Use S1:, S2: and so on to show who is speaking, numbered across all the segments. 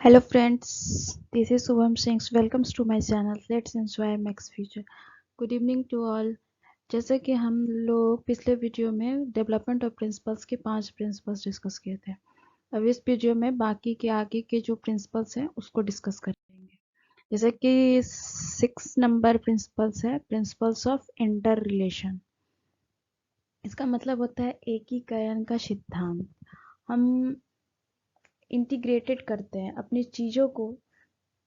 S1: Hello friends, this is Subham Singh. Welcome to my channel. Let's enjoy Max Future. Good evening to all. जैसे कि हम लोग पिछले video में development of principles के 5 principles discuss किए थे। अब इस वीडियो में बाकी के आगे के जो प्रिंसिपल्स हैं उसको डिस्कस करेंगे। जैसे कि 6 नंबर प्रिंसिपल्स है प्रिंसिपल्स ऑफ इंटर रिलेशन। इसका मतलब होता है एकीकरण का सिद्धांत। हम इंटीग्रेटेड करते हैं अपनी चीज़ों को,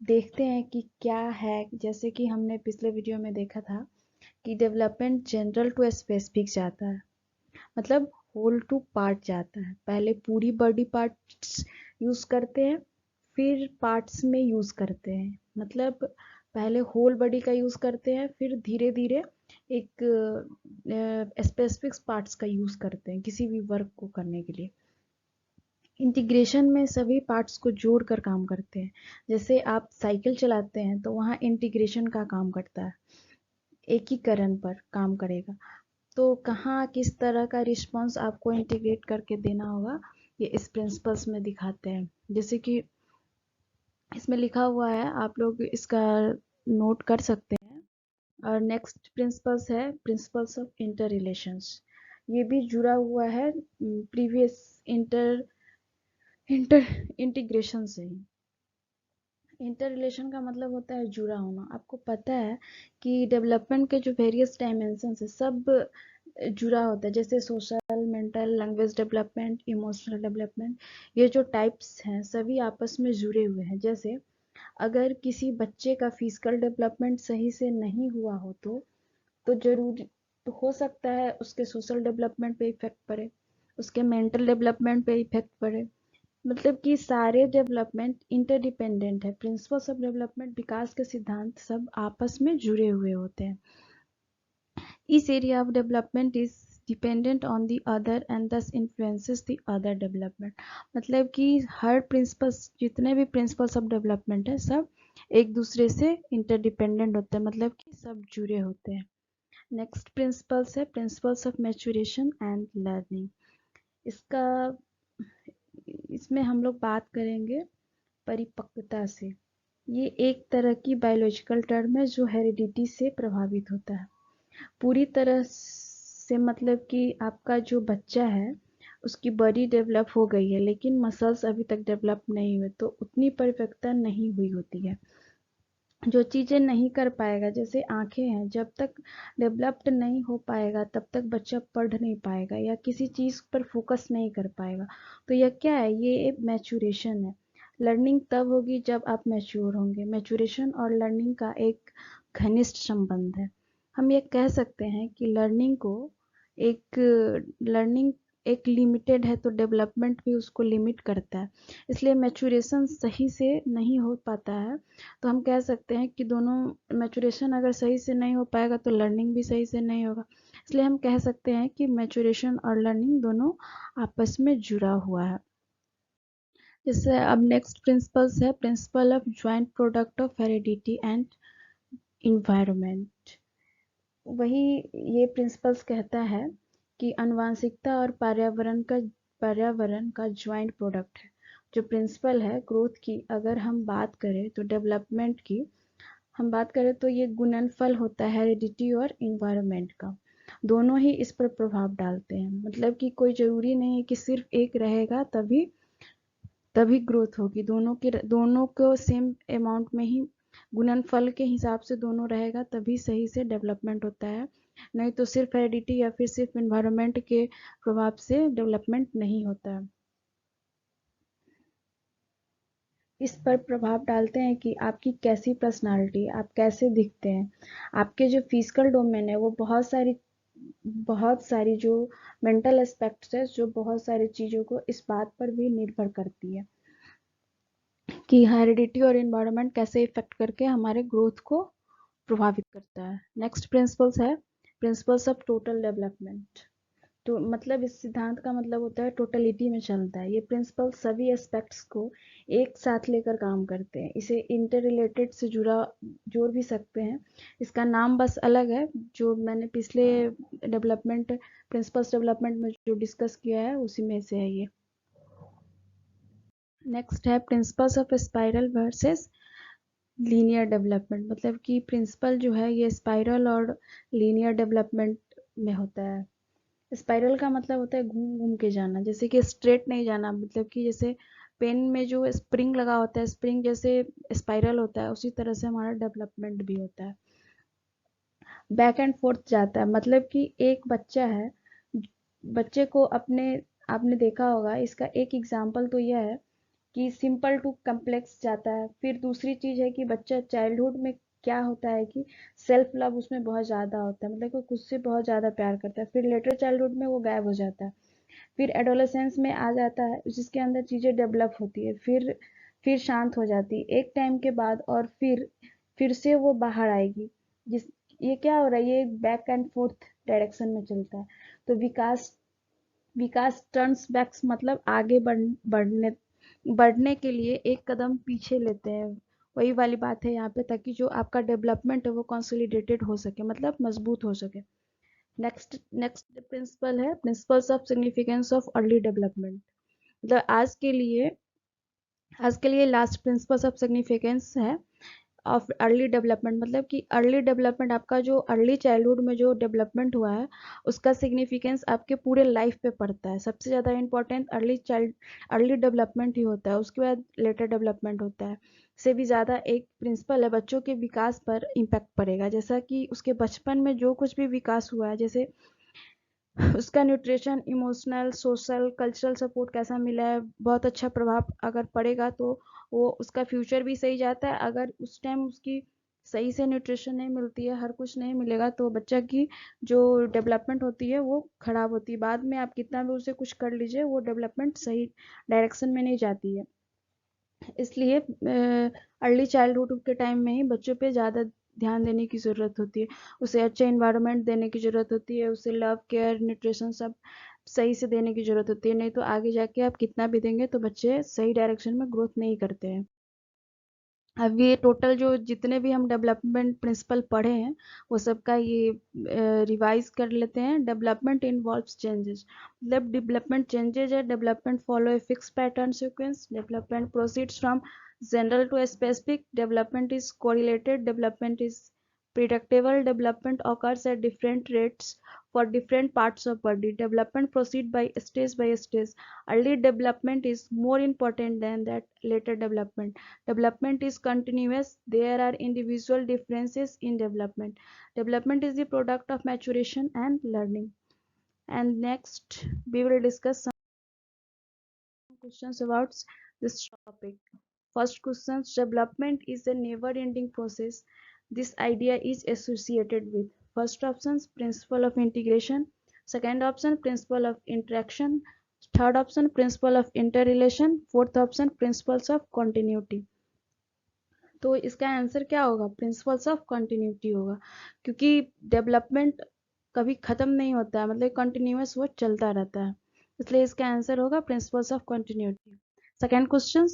S1: देखते हैं कि क्या है। जैसे कि हमने पिछले वीडियो में देखा था कि डेवलपमेंट जनरल टू स्पेसिफिक जाता है, मतलब होल टू पार्ट जाता है। पहले पूरी बॉडी पार्ट्स यूज करते हैं, फिर पार्ट्स में यूज करते हैं। मतलब पहले होल बॉडी का यूज करते हैं, फिर धीरे धीरे एक स्पेसिफिक पार्ट्स का यूज करते हैं किसी भी वर्क को करने के लिए। इंटीग्रेशन में सभी पार्ट्स को जोड़कर काम करते हैं। जैसे आप साइकिल चलाते हैं तो वहाँ इंटीग्रेशन का काम करता है, एकीकरण पर काम करेगा। तो कहाँ किस तरह का रिस्पॉन्स आपको इंटीग्रेट करके देना होगा, ये इस प्रिंसिपल्स में दिखाते हैं। जैसे कि इसमें लिखा हुआ है, आप लोग इसका नोट कर सकते हैं। और नेक्स्ट प्रिंसिपल्स है प्रिंसिपल्स ऑफ इंटर रिलेशंस। ये भी जुड़ा हुआ है प्रीवियस इंटर इंटर इंटीग्रेशन से ही। इंटर रिलेशन का मतलब होता है जुड़ा होना। आपको पता है कि डेवलपमेंट के जो वेरियस डायमेंशंस है सब जुड़ा होता है। जैसे social, mental, language development, emotional development, ये जो टाइप्स हैं सभी आपस में जुड़े हुए हैं। जैसे अगर किसी बच्चे का फिजिकल डेवलपमेंट सही से नहीं हुआ हो तो जरूरी तो हो सकता है उसके सोशल डेवलपमेंट पे इफेक्ट पड़े, उसके मेंटल डेवलपमेंट पे इफेक्ट पड़े। मतलब कि सारे डेवलपमेंट इंटरडिपेंडेंट है। प्रिंसिपल्स ऑफ डेवलपमेंट, विकास के सिद्धांत सब आपस में जुड़े हुए होते हैं। Each area of development is dependent on the other and thus influences the other development। मतलब कि हर प्रिंसिपल्स, जितने भी प्रिंसिपल्स ऑफ डेवलपमेंट है सब एक दूसरे से इंटरडिपेंडेंट होते हैं, मतलब कि सब जुड़े होते हैं। नेक्स्ट प्रिंसिपल्स है principles of maturation and learning. इसका इसमें हम लोग बात करेंगे परिपक्वता से। ये एक तरह की बायोलॉजिकल टर्म है जो हेरिडिटी से प्रभावित होता है। पूरी तरह से मतलब कि आपका जो बच्चा है उसकी बॉडी डेवलप हो गई है लेकिन मसल्स अभी तक डेवलप नहीं हुए, तो उतनी परफेक्टता नहीं हुई होती है। जो चीज़ें नहीं कर पाएगा, जैसे आंखें हैं, जब तक डेवलप्ड नहीं हो पाएगा तब तक बच्चा पढ़ नहीं पाएगा या किसी चीज़ पर फोकस नहीं कर पाएगा। तो यह क्या है, ये मैच्योरेशन है। लर्निंग तब होगी जब आप मैच्योर होंगे। मैच्योरेशन और लर्निंग का एक घनिष्ठ संबंध है। हम ये कह सकते हैं कि लर्निंग एक लिमिटेड है तो डेवलपमेंट भी उसको लिमिट करता है। इसलिए मैच्योरेशन सही से नहीं हो पाता है तो हम कह सकते हैं कि दोनों, मैच्योरेशन अगर सही से नहीं हो पाएगा तो लर्निंग भी सही से नहीं होगा। इसलिए हम कह सकते हैं कि मैच्योरेशन और लर्निंग दोनों आपस में जुड़ा हुआ है। जैसे अब नेक्स्ट प्रिंसिपल्स है principle of joint product of heredity and environment. वही ये प्रिंसिपल्स कहता है कि आनुवंशिकता और पर्यावरण का ज्वाइंट प्रोडक्ट है। जो प्रिंसिपल है ग्रोथ की, अगर हम बात करें तो डेवलपमेंट की हम बात करें तो ये गुणनफल होता है हेरिडिटी और इन्वायरमेंट का। दोनों ही इस पर प्रभाव डालते हैं। मतलब कि कोई जरूरी नहीं है कि सिर्फ एक रहेगा तभी तभी ग्रोथ होगी। दोनों को सेम अमाउंट में ही गुणनफल के हिसाब से दोनों रहेगा तभी सही से डेवलपमेंट होता है। नहीं तो सिर्फ हेरिडिटी या फिर सिर्फ इन्वायरमेंट के प्रभाव से डेवलपमेंट नहीं होता है। इस पर प्रभाव डालते हैं कि आपकी कैसी पर्सनालिटी, आप कैसे दिखते हैं। आपके जो फिजिकल डोमेन है वो बहुत सारी जो मेंटल एस्पेक्ट्स है, जो बहुत सारी चीज़ों को इस बात पर भी निर्भर करती है कि हेरिडिटी और इन्वायरमेंट कैसे इफेक्ट करके हमारे ग्रोथ को प्रभावित करता है। नेक्स्ट प्रिंसिपल्स है प्रिंसिपल्स ऑफ टोटल डेवलपमेंट। तो मतलब इस सिद्धांत का मतलब होता है टोटलिटी में चलता है। ये प्रिंसिपल सभी एस्पेक्ट्स को एक साथ लेकर काम करते हैं। इसे इंटर रिलेटेड से जोड़ भी सकते हैं। इसका नाम बस अलग है। जो मैंने पिछले प्रिंसिपल्स डेवलपमेंट में जो डिस्कस किया है उसी में से है ये। नेक्स्ट है principles of spiral versus linear development. मतलब कि प्रिंसिपल जो है ये स्पाइरल और लीनियर डेवलपमेंट में होता है। स्पाइरल का मतलब होता है घूम घूम के जाना, जैसे कि स्ट्रेट नहीं जाना। मतलब कि जैसे पेन में जो स्प्रिंग लगा होता है, स्प्रिंग जैसे स्पाइरल होता है, उसी तरह से हमारा डेवलपमेंट भी होता है। बैक एंड फोर्थ जाता है, मतलब कि एक बच्चा है, बच्चे को अपने, आपने देखा होगा, इसका एक एग्जाम्पल तो यह है कि सिंपल टू कम्प्लेक्स जाता है। फिर दूसरी चीज है कि बच्चा चाइल्डहुड में क्या होता है कि सेल्फ लव उसमें बहुत ज्यादा होता है, मतलब कि खुद से बहुत ज्यादा प्यार करता है। फिर लेटर चाइल्डहुड में वो गायब हो जाता है। फिर एडोलेसेंस में आ जाता है, जिसके अंदर चीजें डेवलप होती है। फिर शांत हो जाती है एक टाइम के बाद, और फिर से वो बाहर आएगी। जिस ये क्या हो रहा है, ये बैक एंड फोर्थ डायरेक्शन में चलता है। तो विकास विकास टर्न्स बैक्स, मतलब आगे बढ़ने बढ़ने के लिए एक कदम पीछे लेते हैं। वही वाली बात है यहाँ पे, ताकि जो आपका डेवलपमेंट है वो कंसोलिडेटेड हो सके, मतलब मजबूत हो सके। नेक्स्ट नेक्स्ट प्रिंसिपल है principles of significance of early development. मतलब आज के लिए लास्ट प्रिंसिपल्स ऑफ सिग्निफिकेंस है ऑफ अर्ली डेवलपमेंट। मतलब कि अर्ली डेवलपमेंट, आपका जो अर्ली चाइल्डहुड में जो डेवलपमेंट हुआ है उसका सिग्निफिकेंस आपके पूरे लाइफ पे पड़ता है। सबसे ज़्यादा इंपॉर्टेंट अर्ली डेवलपमेंट ही होता है, उसके बाद लेटर डेवलपमेंट होता है। से भी ज़्यादा एक प्रिंसिपल है, बच्चों के विकास पर इम्पैक्ट पड़ेगा। जैसा कि उसके बचपन में जो कुछ भी विकास हुआ है, जैसे उसका nutrition, emotional, social, cultural support कैसा मिला है, बहुत अच्छा प्रभाव अगर पड़ेगा तो वो उसका फ्यूचर भी सही जाता है। अगर उस टाइम उसकी सही से न्यूट्रिशन नहीं मिलती है, हर कुछ नहीं मिलेगा, तो बच्चा की जो डेवलपमेंट होती है वो खराब होती है। बाद में आप कितना भी उसे कुछ कर लीजिए, वो डेवलपमेंट सही डायरेक्शन में नहीं जाती है। इसलिए अर्ली चाइल्डहुड के टाइम में ही बच्चों पे ज़्यादा ध्यान देने की ज़रूरत होती है। उसे अच्छा इन्वायरमेंट देने की ज़रूरत होती है, उसे लव, केयर, न्यूट्रिशन सब सही से देने की ज़रूरत होती है। नहीं तो आगे जाके आप कितना भी देंगे तो बच्चे सही डायरेक्शन में ग्रोथ नहीं करते हैं। अब ये टोटल जो जितने भी हम डेवलपमेंट प्रिंसिपल पढ़े हैं वो सबका ये रिवाइज कर लेते हैं। डेवलपमेंट इन्वॉल्व्स चेंजेस, मतलब डेवलपमेंट चेंजेज है। Development follow a fix pattern sequence. Development proceeds from general to specific. Development is correlated. Development is predictable. Development occurs at different rates for different parts of body. Development proceed by stage. Early development is more important than that later development. Development is continuous. There are individual differences in development. Development is the product of maturation and learning. And next, we will discuss some questions about this topic. First question, development is a never ending process. This idea is associated with first option, principle of integration. Second option, principle of interaction. Third option, principle of interrelation. Fourth option, principles of continuity. तो इसका answer क्या होगा? Principles of continuity होगा, क्योंकि development कभी खत्म नहीं होता है, मतलब कंटिन्यूअस वो चलता रहता है। इसलिए इसका आंसर होगा principles of continuity. Second question,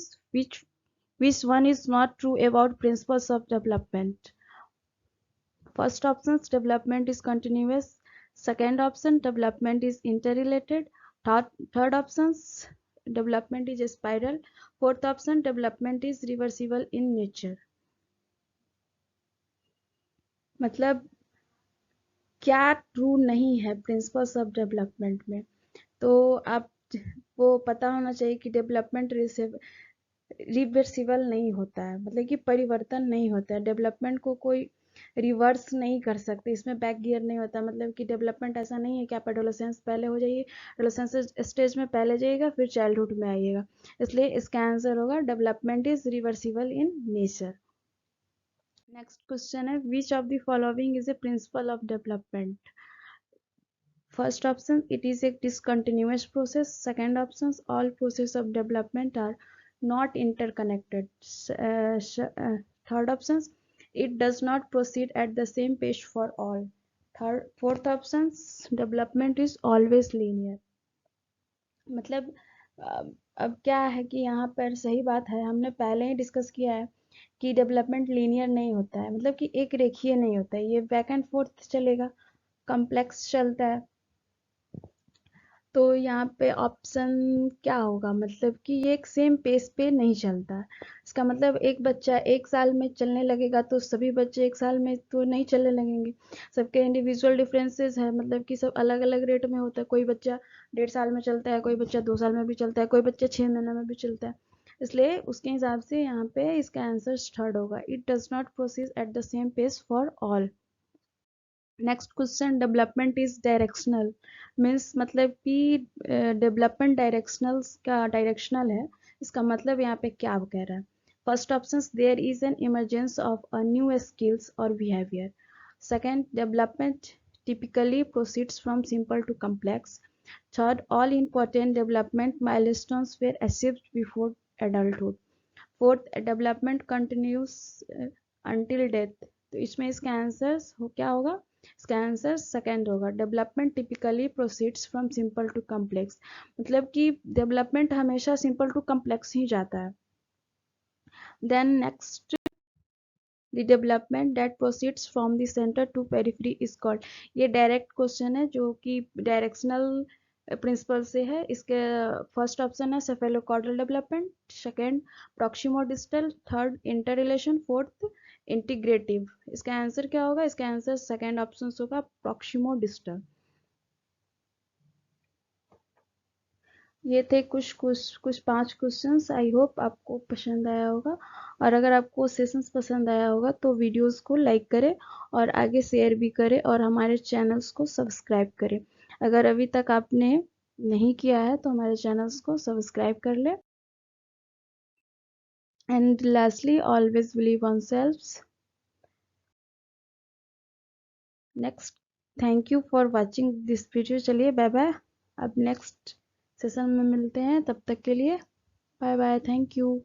S1: which one is not true about principles of development? First option, development is continuous. Second option, development is interrelated. Third option, development is spiral. Fourth option, development is reversible in nature. मतलब क्या true नहीं है principles of development में? तो आप वो पता होना चाहिए कि डेवलपमेंट रिवर्सिबल नहीं होता है, मतलब कि परिवर्तन नहीं होता है। डेवलपमेंट को कोई रिवर्स नहीं कर सकते, इसमें बैक गियर नहीं होता। मतलब कि डेवलपमेंट ऐसा नहीं है कि आप एडोलेसेंस पहले हो जाइए, एडोलेसेंस स्टेज में पहले जाइएगा फिर चाइल्डहुड में आइएगा। इसलिए इसका आंसर होगा development is reversible in nature. Next question है, which of the following is a principle of development? First option, it is a discontinuous process. Second option, all processes of development are not interconnected. Third option, it does not proceed at the same pace for all. Fourth option, development is always linear. मतलब अब क्या है कि यहाँ पर सही बात है, हमने पहले ही डिस्कस किया है कि डेवलपमेंट लीनियर नहीं होता है, मतलब कि एक रेखीय नहीं होता है, ये बैक एंड फोर्थ चलेगा, कम्प्लेक्स चलता है। तो यहाँ पे ऑप्शन क्या होगा, मतलब कि ये एक सेम पेस पे नहीं चलता है। इसका मतलब एक बच्चा 1 साल में चलने लगेगा तो सभी बच्चे 1 साल में तो नहीं चलने लगेंगे। सबके इंडिविजुअल डिफरेंसेस है, मतलब कि सब अलग अलग रेट में होता है। कोई बच्चा 1.5 साल में चलता है, कोई बच्चा 2 साल में भी चलता है, कोई बच्चा 6 महीने में भी चलता है। इसलिए उसके हिसाब से यहाँ पे इसका आंसर थर्ड होगा। It does not proceed at the same pace for all. Next question, development is directional means, मतलब कि डेवलपमेंट डायरेक्शनल है। इसका मतलब यहाँ पे क्या कह रहा है। First option, there is an emergence of a new skills और behaviour. Second, development typically proceeds from simple to complex. Third, all important development milestones were achieved before adulthood. Fourth, development continues until death. तो इसमें इसका answer क्या होगा, इसका answer second होगा। Development typically proceeds from simple to complex, मतलब कि development हमेशा सिंपल टू कम्प्लेक्स ही जाता है। Then next, the development that proceeds from the centre to periphery is called. ये डायरेक्ट क्वेश्चन है जो कि डायरेक्शनल प्रिंसिपल से है। इसके फर्स्ट ऑप्शन है cephalocaudal development, second proximo distal, third inter relation, fourth integrative. इसका आंसर क्या होगा, इसका आंसर सेकेंड ऑप्शन होगा प्रॉक्सिमो डिस्टल। ये थे कुछ 5 क्वेश्चंस। आई होप आपको पसंद आया होगा, और अगर आपको सेशंस पसंद आया होगा तो वीडियोस को लाइक करें और आगे शेयर भी करें और हमारे चैनल्स को सब्सक्राइब करें। अगर अभी तक आपने नहीं किया है तो हमारे चैनल्स को सब्सक्राइब कर लें। And lastly, always believe on self. Next, thank you for watching this video. चलिए बाय बाय, अब नेक्स्ट सेशन में मिलते हैं, तब तक के लिए बाय बाय, थैंक यू।